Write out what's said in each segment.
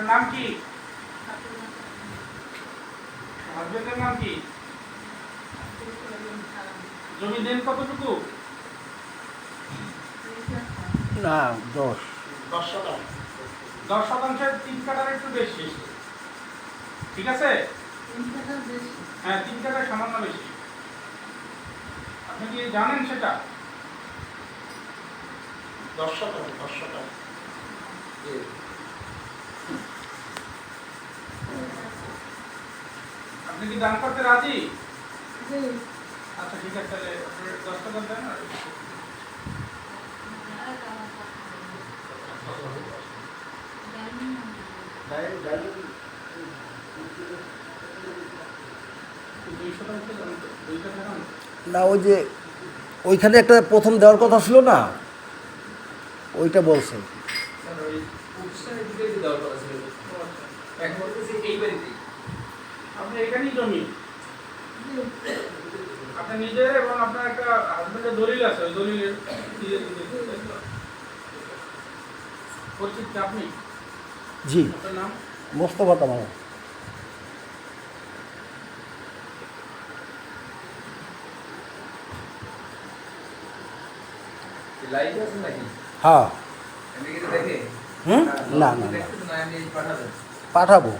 আপনার নাম কি? হাজবেন্ডের নাম কি? জমি দেন কতটুকু? না 10 10%। 10%, 3 কাঠার একটু বেশি। ঠিক আছে? হ্যাঁ, 3 কাঠার সামান্য বেশি। আপনি কি জানেন সেটা? 10%। আপনি কি দান করতে রাজি? আচ্ছা ঠিক আছে, তাহলে 10% দেন। আর না, ওই যে ওইখানে একটা প্রথম দেওয়ার কথা ছিল না, ওইটা বলছেন। আপনি এখানেই জমি, আপনার নিজের এবং আপনার একটা হাজবেন্ডের দলিল আছে, ওই দলিলের পরিচিত আপনি? জি, আপনার নাম? মোস্তফা কামাল। হ্যাঁ। না না না, পাঠাবো।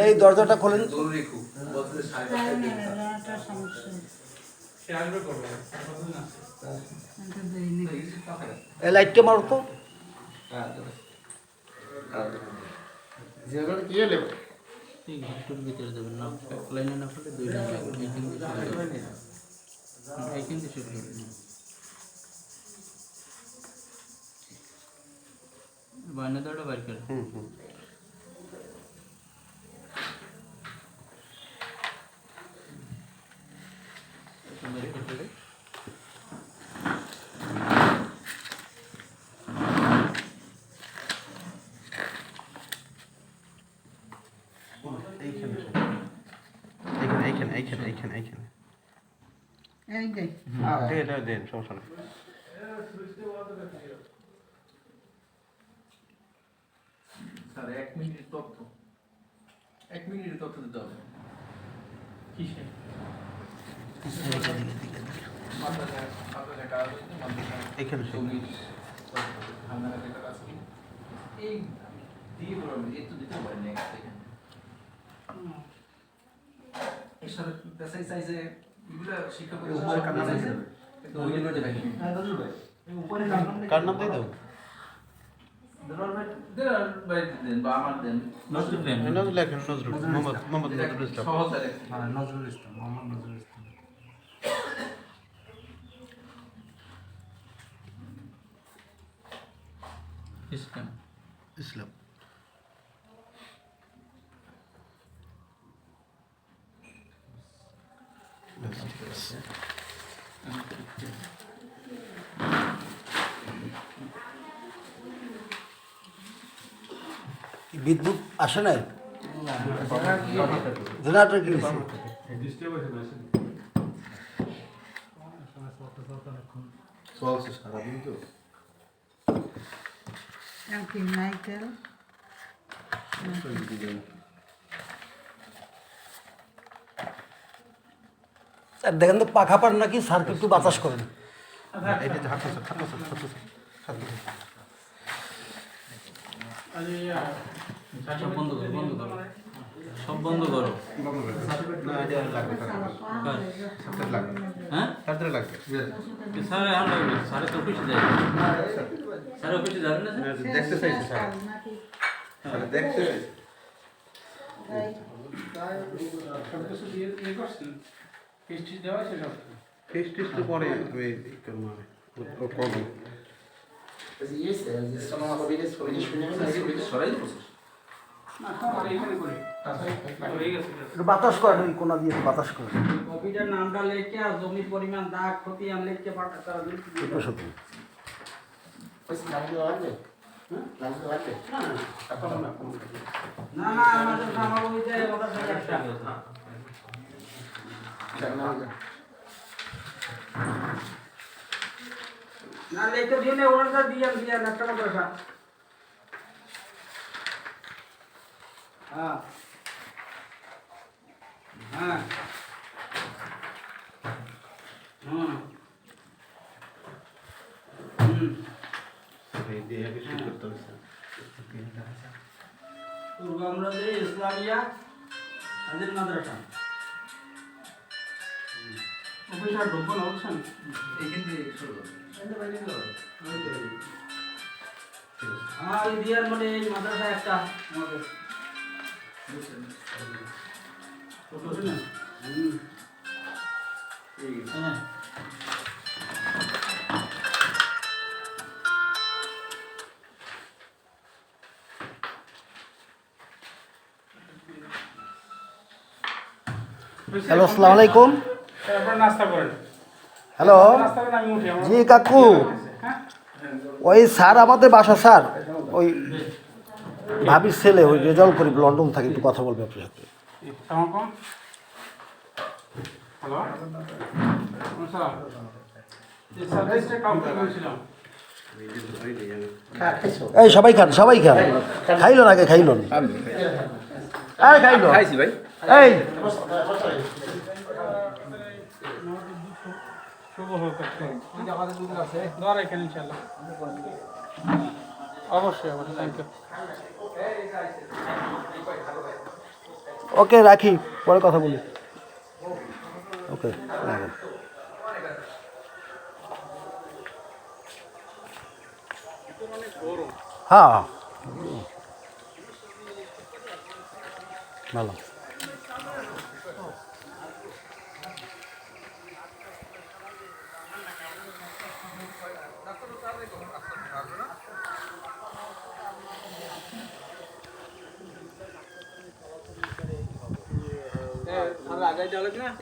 এই দরজাটা খোলেন। এই লাইটটা মারো তো। ভিতরে দেবেন না, লাইনে না করলে 2 লাইন লাগবে। এইখান দিয়ে শুরু করবেন। বায়না দরটা বাইর করে। দেন, সমস্যা নেই। স্যার 1 মিনিটের তথ্য, 1 মিনিটের তথ্য দিতে হবে। কিসে? এখানে এই দিয়ে বললাম এই তো দিতে পারি নেক্সট এখানে এর সাথে পেশাই চাইছে এগুলা শিক্ষা করে উপরে কার নাম আছে কিন্তু ওই জন্য দেখি হ্যাঁ দাদু ভাই এই উপরে কার নাম দিয়ে দাও। দেন ভাই দেন বা আমার দেন নজরুল দেন। নজরুল লেখেন, নজরুল মোহাম্মদ নজরুল ইসলাম। সহজ আছে হ্যাঁ নজরুল ইসলাম, মোহাম্মদ নজরুল ইসলাম। ইসলাম। ইসলাম। বিদ্যুৎ আসে নাই, জেনারেটর কিনেছি। চলছে সারাদিন তো। মাইকেল স্যার দেখেন তো পাখা পান নাকি, স্যারকে একটু বাতাস করেন। সব বন্ধ করো, বন্ধ করো, সব বন্ধ করো। হ্যাঁ স্যার আর লাগবে, স্যারে তো অফিসে যাবে, স্যার অফিসে যাবেন না? দেখতে চাইছি স্যার। দেখছে সব কিছু দিয়ে ইয়ে করছেন ফিস দেওয়া আছে সব ফেস টেস্ট তো পরে আমি মানে ও করবো সরাই দিবো না আমার এইখানে করি হয়ে গেছে একটু বাতাস করেন ওই কোনা দিয়ে একটু বাতাস করেন কপিটার নামটা লেখে আর জমির পরিমাণ দাগ ক্ষতি আম লেখে পাঠা করা একটু সত্যি না না আমাদের সামগ্রীতে ওটা একটা না লেখতে দিলে ওটা দিয়ে দিয়ে একটা কথা হ্যাঁ হ্যাঁ হুম হুম এই দিয়ে শুট করতে হবে পূর্বামরাজে ইসলামিয়া হাজির মাদ্রাসা অফিসার ঢুকবো না বলছেন এইখান থেকে শুরু করো হ্যাঁ ওই দিয়ার মানে এই মাদ্রাসা একটা আমাদের ছোট না হ্যাঁ হ্যালো আসসালামু আলাইকুম আপনারা নাস্তা করেন হ্যালো নাস্তা করেন আমি উঠি জি কাকু হ্যাঁ ওই স্যার আমাদের বাসা স্যার ওই ভাবির ছেলে ওই রেজাল্ট করি লন্ডন থাকে একটু কথা বলবে আপনার সাথে সালামালাইকুম হ্যালো নমস্কার এই সার্ভিসটা কাউকে বলছিলাম এই সবাই খান খাইলো না আগে খাইলো না এই খাইলো খাইছি ভাই এই শুভ হোক আমাদের দুজন আছে দোয়া রাখেন ইনশাআল্লাহ অবশ্যই থ্যাংক ইউ ওকে রাখি পরে কথা বলি ওকে রাখেন হ্যাঁ ভালো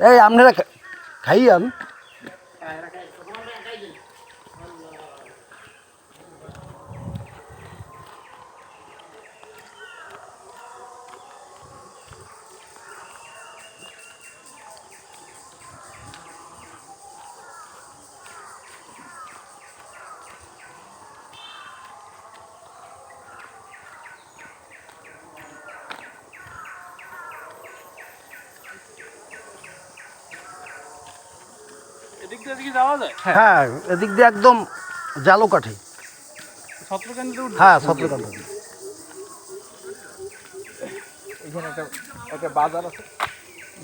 এই আপনারা খাইয়ান এদিক দিয়ে এদিকে যাওয়া যায় হ্যাঁ এদিক দিয়ে একদম জালকাঠি ছত্রকেন্দ্রে হ্যাঁ ছত্রকান্ড এখানে একটা বাজার আছে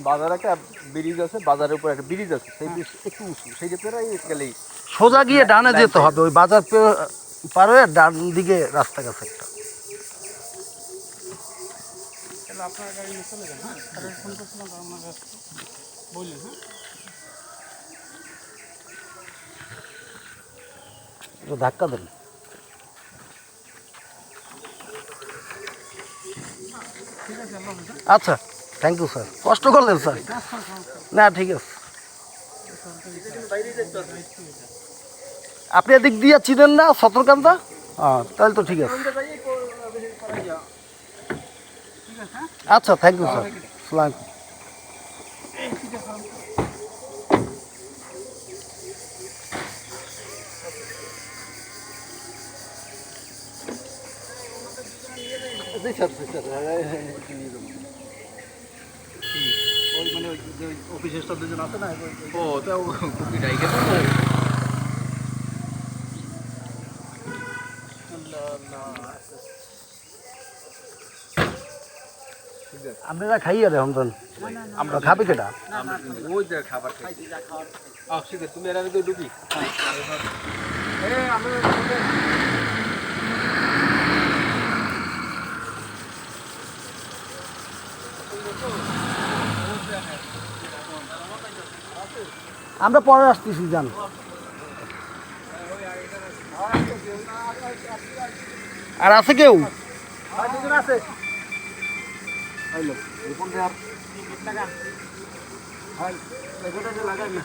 বাজার একটা ব্রিজ আছে বাজারের উপর একটা ব্রিজ আছে সেই ব্রিজ একটু উঁচু সেই যে পেরাই গেলেই সোজা গিয়ে ডানে যেতে হবে ওই বাজার পার হয়ে ডান দিকে রাস্তা গেছে একটা তাহলে আপনার গাড়ি নিয়ে চলে যান হ্যাঁ স্যারের ফোন করছিলাম তো আমার কাছে বললেন হ্যাঁ একটু ধাক্কা দেন ঠিক আছে আল্লাহ হাফেজ আচ্ছা থ্যাংক ইউ স্যার কষ্ট করলেন স্যার না ঠিক আছে আপনি এদিক দিয়ে চিনেন না ছত্রকান্দা হ্যাঁ তাহলে তো ঠিক আছে আচ্ছা থ্যাংক ইউ স্যার সালাম ওই মানে অফিস স্টাফ দুজন আছে না ও তো কুপি ডাইকে তো আপনারা খাইয়ে রে হমদন আমরা খাবে কেটা ওই যে খাবার খাইছি ঠিক আছে তুমি এর আগে তো ঢুকি আমরা পরে আসতেছি যান। আর আছে কেউ? আছে। লাগাই না।